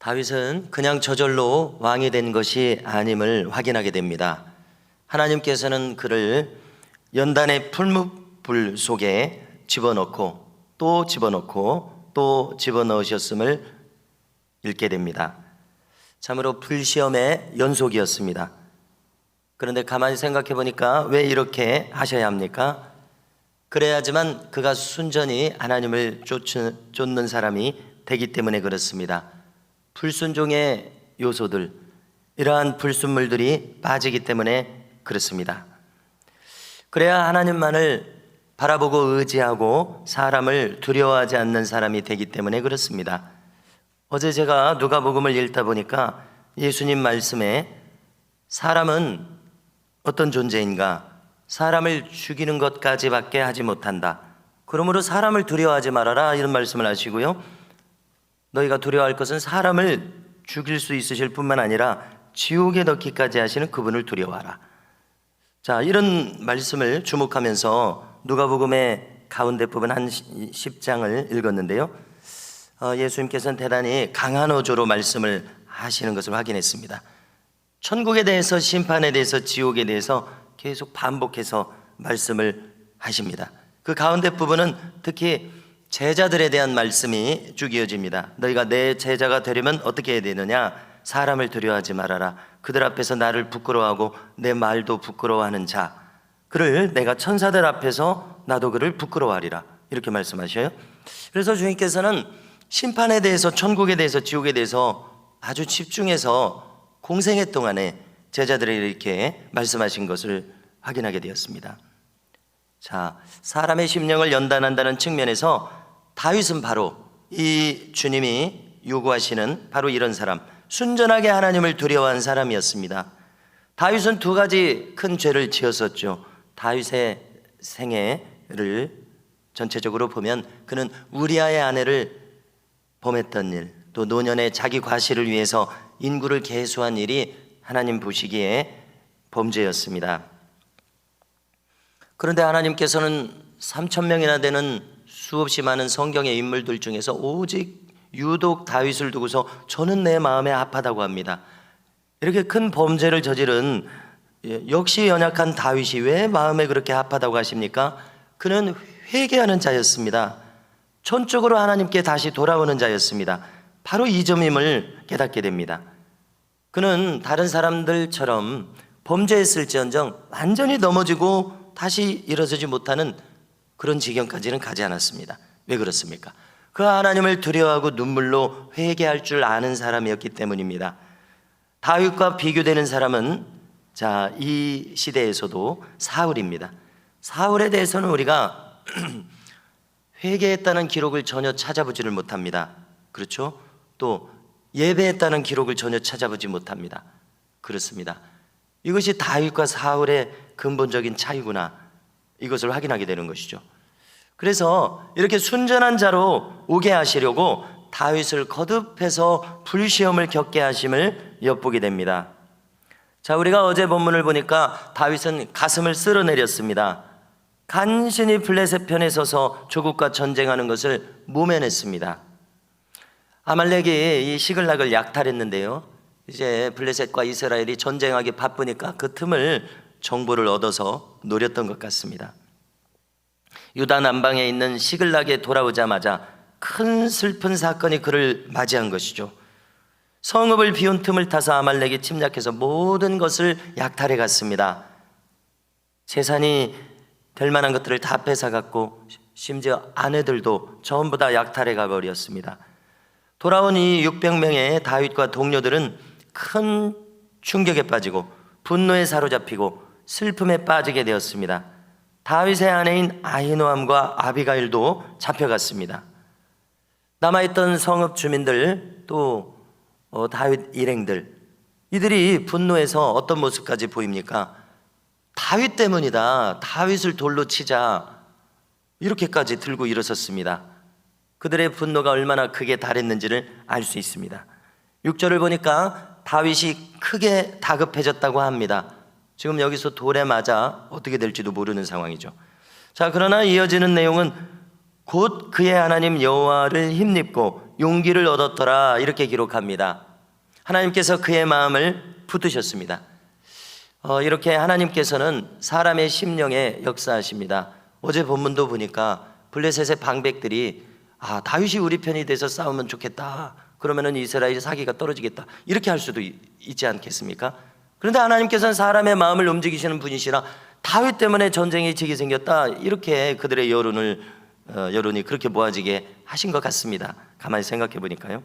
다윗은 그냥 저절로 왕이 된 것이 아님을 확인하게 됩니다. 하나님께서는 그를 연단의 풀무불 속에 집어넣고 또 집어넣고 또 집어넣으셨음을 읽게 됩니다. 참으로 불시험의 연속이었습니다. 그런데 가만히 생각해 보니까 왜 이렇게 하셔야 합니까? 그래야지만 그가 순전히 하나님을 쫓는 사람이 되기 때문에 그렇습니다. 불순종의 요소들, 이러한 불순물들이 빠지기 때문에 그렇습니다. 그래야 하나님만을 바라보고 의지하고 사람을 두려워하지 않는 사람이 되기 때문에 그렇습니다. 어제 제가 누가복음을 읽다 보니까 예수님 말씀에 사람은 어떤 존재인가? 사람을 죽이는 것까지밖에 하지 못한다. 그러므로 사람을 두려워하지 말아라, 이런 말씀을 하시고요. 너희가 두려워할 것은 사람을 죽일 수 있으실 뿐만 아니라 지옥에 넣기까지 하시는 그분을 두려워하라. 자, 이런 말씀을 주목하면서 누가복음의 가운데 부분 한 10장을 읽었는데요. 예수님께서는 대단히 강한 어조로 말씀을 하시는 것을 확인했습니다. 천국에 대해서, 심판에 대해서, 지옥에 대해서 계속 반복해서 말씀을 하십니다. 그 가운데 부분은 특히 제자들에 대한 말씀이 쭉 이어집니다. 너희가 내 제자가 되려면 어떻게 해야 되느냐? 사람을 두려워하지 말아라. 그들 앞에서 나를 부끄러워하고 내 말도 부끄러워하는 자, 그를 내가 천사들 앞에서 나도 그를 부끄러워하리라, 이렇게 말씀하셔요. 그래서 주님께서는 심판에 대해서, 천국에 대해서, 지옥에 대해서 아주 집중해서 공생애 동안에 제자들에게 이렇게 말씀하신 것을 확인하게 되었습니다. 자, 사람의 심령을 연단한다는 측면에서 다윗은 바로 이 주님이 요구하시는 바로 이런 사람, 순전하게 하나님을 두려워한 사람이었습니다. 다윗은 두 가지 큰 죄를 지었었죠. 다윗의 생애를 전체적으로 보면 그는 우리아의 아내를 범했던 일, 또 노년의 자기 과실을 위해서 인구를 계수한 일이 하나님 보시기에 범죄였습니다. 그런데 하나님께서는 3,000명이나 되는 수없이 많은 성경의 인물들 중에서 오직 유독 다윗을 두고서 저는 내 마음에 합하다고 합니다. 이렇게 큰 범죄를 저지른 역시 연약한 다윗이 왜 마음에 그렇게 합하다고 하십니까? 그는 회개하는 자였습니다. 전적으로 하나님께 다시 돌아오는 자였습니다. 바로 이 점임을 깨닫게 됩니다. 그는 다른 사람들처럼 범죄했을지언정 완전히 넘어지고 다시 일어서지 못하는 그런 지경까지는 가지 않았습니다. 왜 그렇습니까? 그 하나님을 두려워하고 눈물로 회개할 줄 아는 사람이었기 때문입니다. 다윗과 비교되는 사람은 이 시대에서도 사울입니다. 사울에 대해서는 우리가 회개했다는 기록을 전혀 찾아보지를 못합니다. 그렇죠? 또 예배했다는 기록을 전혀 찾아보지 못합니다. 그렇습니다. 이것이 다윗과 사울의 근본적인 차이구나, 이것을 확인하게 되는 것이죠. 그래서 이렇게 순전한 자로 오게 하시려고 다윗을 거듭해서 불시험을 겪게 하심을 엿보게 됩니다. 자, 우리가 어제 본문을 보니까 다윗은 가슴을 쓸어내렸습니다. 간신히 블레셋 편에 서서 조국과 전쟁하는 것을 모면했습니다. 아말렉이 이 시글락을 약탈했는데요, 이제 블레셋과 이스라엘이 전쟁하기 바쁘니까 그 틈을 정보를 얻어서 노렸던 것 같습니다. 유다 남방에 있는 시글락에 돌아오자마자 큰 슬픈 사건이 그를 맞이한 것이죠. 성읍을 비운 틈을 타서 아말렉이 침략해서 모든 것을 약탈해 갔습니다. 재산이 될 만한 것들을 다 뺏어갔고 심지어 아내들도 전부 다 약탈해 가버렸습니다. 돌아온 이 600명의 다윗과 동료들은 큰 충격에 빠지고 분노에 사로잡히고 슬픔에 빠지게 되었습니다. 다윗의 아내인 아히노암과 아비가일도 잡혀갔습니다. 남아있던 성읍 주민들, 또 다윗 일행들, 이들이 분노해서 어떤 모습까지 보입니까? 다윗 때문이다, 다윗을 돌로 치자, 이렇게까지 들고 일어섰습니다. 그들의 분노가 얼마나 크게 달했는지를 알 수 있습니다. 6절을 보니까 다윗이 크게 다급해졌다고 합니다. 지금 여기서 돌에 맞아 어떻게 될지도 모르는 상황이죠. 자, 그러나 이어지는 내용은 곧 그의 하나님 여호와를 힘입고 용기를 얻었더라 이렇게 기록합니다. 하나님께서 그의 마음을 붙드셨습니다. 이렇게 하나님께서는 사람의 심령에 역사하십니다. 어제 본문도 보니까 블레셋의 방백들이 다윗이 우리 편이 돼서 싸우면 좋겠다, 그러면은 이스라엘이 사기가 떨어지겠다, 이렇게 할 수도 있지 않겠습니까? 그런데 하나님께서는 사람의 마음을 움직이시는 분이시라 다윗 때문에 전쟁이 지게 생겼다, 이렇게 그들의 여론이 그렇게 모아지게 하신 것 같습니다. 가만히 생각해 보니까요.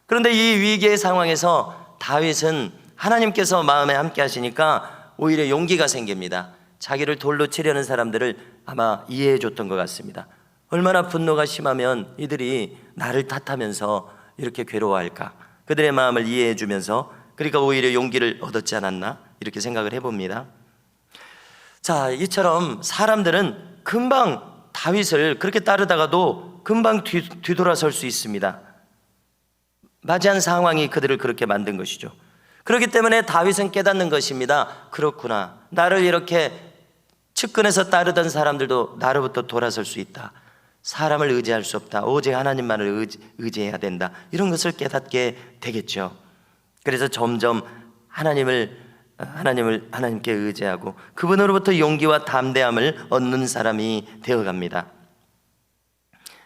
그런데 이 위기의 상황에서 다윗은 하나님께서 마음에 함께 하시니까 오히려 용기가 생깁니다. 자기를 돌로 치려는 사람들을 아마 이해해 줬던 것 같습니다. 얼마나 분노가 심하면 이들이 나를 탓하면서 이렇게 괴로워할까, 그들의 마음을 이해해 주면서, 그러니까 오히려 용기를 얻었지 않았나 이렇게 생각을 해봅니다. 자, 이처럼 사람들은 금방 다윗을 그렇게 따르다가도 금방 뒤돌아설 수 있습니다. 맞이한 상황이 그들을 그렇게 만든 것이죠. 그렇기 때문에 다윗은 깨닫는 것입니다. 그렇구나, 나를 이렇게 측근에서 따르던 사람들도 나로부터 돌아설 수 있다. 사람을 의지할 수 없다. 오직 하나님만을 의지해야 된다. 이런 것을 깨닫게 되겠죠. 그래서 점점 하나님께 의지하고 그분으로부터 용기와 담대함을 얻는 사람이 되어갑니다.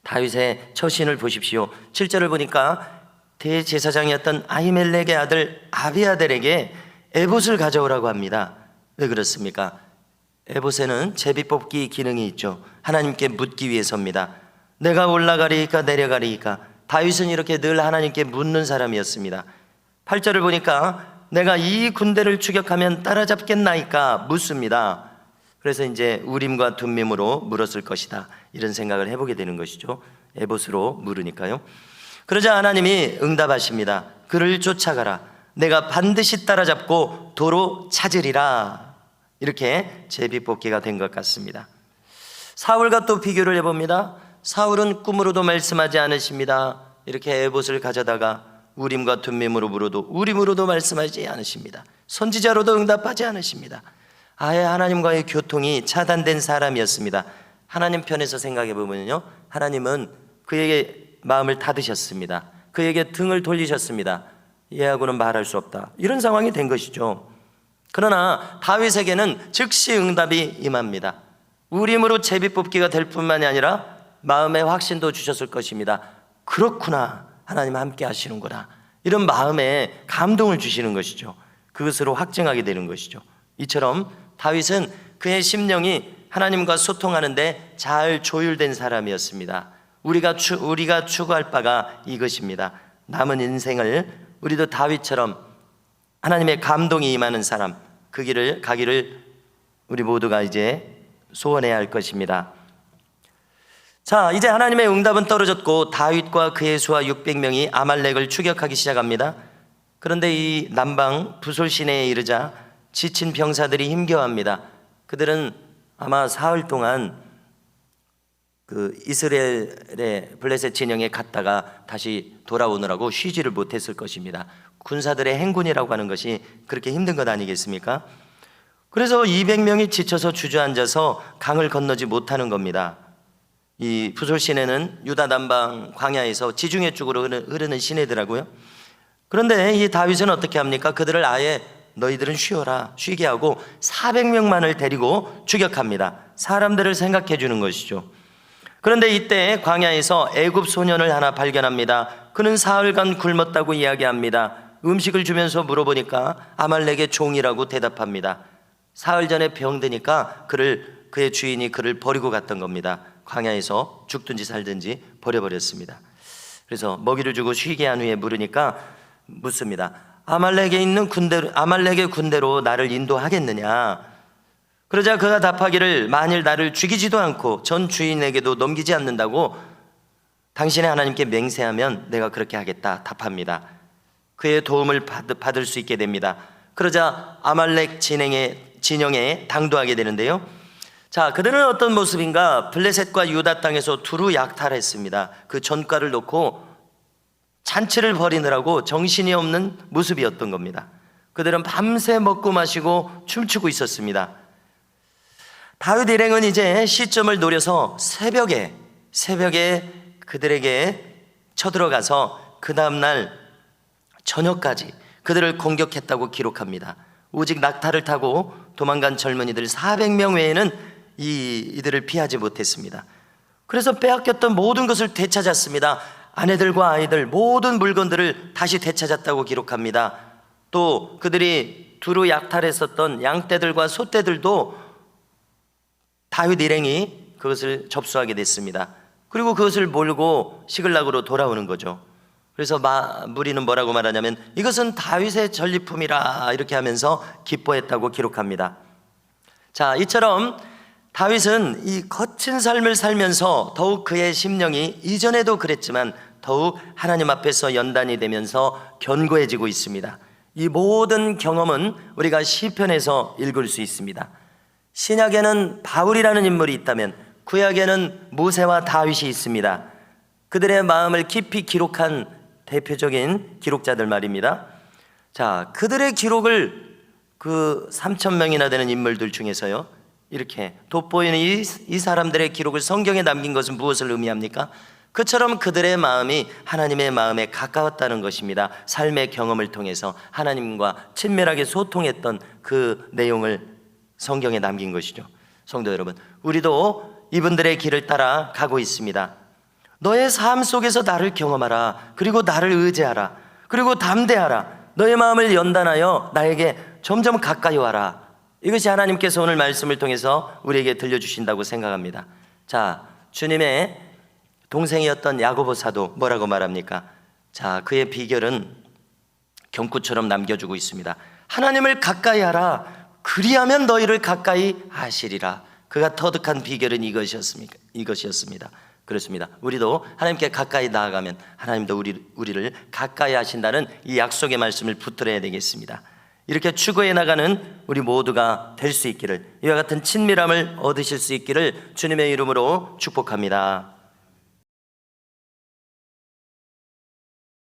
다윗의 처신을 보십시오. 7절을 보니까 대제사장이었던 아히멜렉의 아들 아비아델에게 에봇을 가져오라고 합니다. 왜 그렇습니까? 에봇에는 제비뽑기 기능이 있죠. 하나님께 묻기 위해서입니다. 내가 올라가리이까 내려가리이까. 다윗은 이렇게 늘 하나님께 묻는 사람이었습니다. 8절을 보니까 내가 이 군대를 추격하면 따라잡겠나이까 묻습니다. 그래서 이제 우림과 둠밈으로 물었을 것이다, 이런 생각을 해보게 되는 것이죠. 에봇으로 물으니까요. 그러자 하나님이 응답하십니다. 그를 쫓아가라. 내가 반드시 따라잡고 도로 찾으리라. 이렇게 제비뽑기가 된 것 같습니다. 사울과 또 비교를 해봅니다. 사울은 꿈으로도 말씀하지 않으십니다. 이렇게 에봇을 가져다가 우림과 둠밈으로 물어도 우림으로도 말씀하지 않으십니다. 선지자로도 응답하지 않으십니다. 아예 하나님과의 교통이 차단된 사람이었습니다. 하나님 편에서 생각해 보면요, 하나님은 그에게 마음을 닫으셨습니다. 그에게 등을 돌리셨습니다. 얘하고는 말할 수 없다, 이런 상황이 된 것이죠. 그러나 다윗에게는 즉시 응답이 임합니다. 우림으로 제비뽑기가 될 뿐만이 아니라 마음의 확신도 주셨을 것입니다. 그렇구나, 하나님 함께 하시는구나, 이런 마음에 감동을 주시는 것이죠. 그것으로 확증하게 되는 것이죠. 이처럼 다윗은 그의 심령이 하나님과 소통하는데 잘 조율된 사람이었습니다. 우리가 추구할 바가 이것입니다. 남은 인생을 우리도 다윗처럼 하나님의 감동이 임하는 사람, 그 길을 가기를 우리 모두가 이제 소원해야 할 것입니다. 자, 이제 하나님의 응답은 떨어졌고 다윗과 그의 수하 600명이 아말렉을 추격하기 시작합니다. 그런데 이 남방 부솔 시내에 이르자 지친 병사들이 힘겨워합니다. 그들은 아마 사흘 동안 그 이스라엘의 블레셋 진영에 갔다가 다시 돌아오느라고 쉬지를 못했을 것입니다. 군사들의 행군이라고 하는 것이 그렇게 힘든 것 아니겠습니까? 그래서 200명이 지쳐서 주저앉아서 강을 건너지 못하는 겁니다. 이 부솔 시내는 유다 남방 광야에서 지중해 쪽으로 흐르는 시내더라고요. 그런데 이 다윗은 어떻게 합니까? 그들을 아예 너희들은 쉬게 하고 400명만을 데리고 추격합니다. 사람들을 생각해 주는 것이죠. 그런데 이때 광야에서 애굽 소년을 하나 발견합니다. 그는 사흘간 굶었다고 이야기합니다. 음식을 주면서 물어보니까 아말렉의 종이라고 대답합니다. 사흘 전에 병드니까 그의 주인이 그를 버리고 갔던 겁니다. 광야에서 죽든지 살든지 버려버렸습니다. 그래서 먹이를 주고 쉬게 한 후에 묻습니다. 아말렉의 군대로 나를 인도하겠느냐? 그러자 그가 답하기를 만일 나를 죽이지도 않고 전 주인에게도 넘기지 않는다고 당신의 하나님께 맹세하면 내가 그렇게 하겠다 답합니다. 그의 도움을 받을 수 있게 됩니다. 그러자 아말렉 진영에 당도하게 되는데요. 자, 그들은 어떤 모습인가? 블레셋과 유다 땅에서 두루 약탈했습니다. 그 전과를 놓고 잔치를 벌이느라고 정신이 없는 모습이었던 겁니다. 그들은 밤새 먹고 마시고 춤추고 있었습니다. 다윗 일행은 이제 시점을 노려서 새벽에 그들에게 쳐들어가서 그 다음날 저녁까지 그들을 공격했다고 기록합니다. 오직 낙타를 타고 도망간 젊은이들 400명 외에는 이들을 피하지 못했습니다. 그래서 빼앗겼던 모든 것을 되찾았습니다. 아내들과 아이들 모든 물건들을 다시 되찾았다고 기록합니다. 또 그들이 두루 약탈했었던 양떼들과 소떼들도 다윗 일행이 그것을 접수하게 됐습니다. 그리고 그것을 몰고 시글락으로 돌아오는 거죠. 그래서 무리는 뭐라고 말하냐면 이것은 다윗의 전리품이라 이렇게 하면서 기뻐했다고 기록합니다. 자, 이처럼 다윗은 이 거친 삶을 살면서 더욱 그의 심령이 이전에도 그랬지만 더욱 하나님 앞에서 연단이 되면서 견고해지고 있습니다. 이 모든 경험은 우리가 시편에서 읽을 수 있습니다. 신약에는 바울이라는 인물이 있다면 구약에는 모세와 다윗이 있습니다. 그들의 마음을 깊이 기록한 대표적인 기록자들 말입니다. 자, 그들의 기록을 그 3,000명이나 되는 인물들 중에서요, 이렇게 돋보이는 이 사람들의 기록을 성경에 남긴 것은 무엇을 의미합니까? 그처럼 그들의 마음이 하나님의 마음에 가까웠다는 것입니다. 삶의 경험을 통해서 하나님과 친밀하게 소통했던 그 내용을 성경에 남긴 것이죠. 성도 여러분, 우리도 이분들의 길을 따라 가고 있습니다. 너의 삶 속에서 나를 경험하라. 그리고 나를 의지하라. 그리고 담대하라. 너의 마음을 연단하여 나에게 점점 가까이 와라. 이것이 하나님께서 오늘 말씀을 통해서 우리에게 들려주신다고 생각합니다. 자, 주님의 동생이었던 야고보 사도 뭐라고 말합니까? 자, 그의 비결은 경구처럼 남겨주고 있습니다. 하나님을 가까이 하라. 그리하면 너희를 가까이 하시리라. 그가 터득한 비결은 이것이었습니다. 그렇습니다. 우리도 하나님께 가까이 나아가면 하나님도 우리를 가까이 하신다는 이 약속의 말씀을 붙들어야 되겠습니다. 이렇게 추구해 나가는 우리 모두가 될 수 있기를, 이와 같은 친밀함을 얻으실 수 있기를 주님의 이름으로 축복합니다.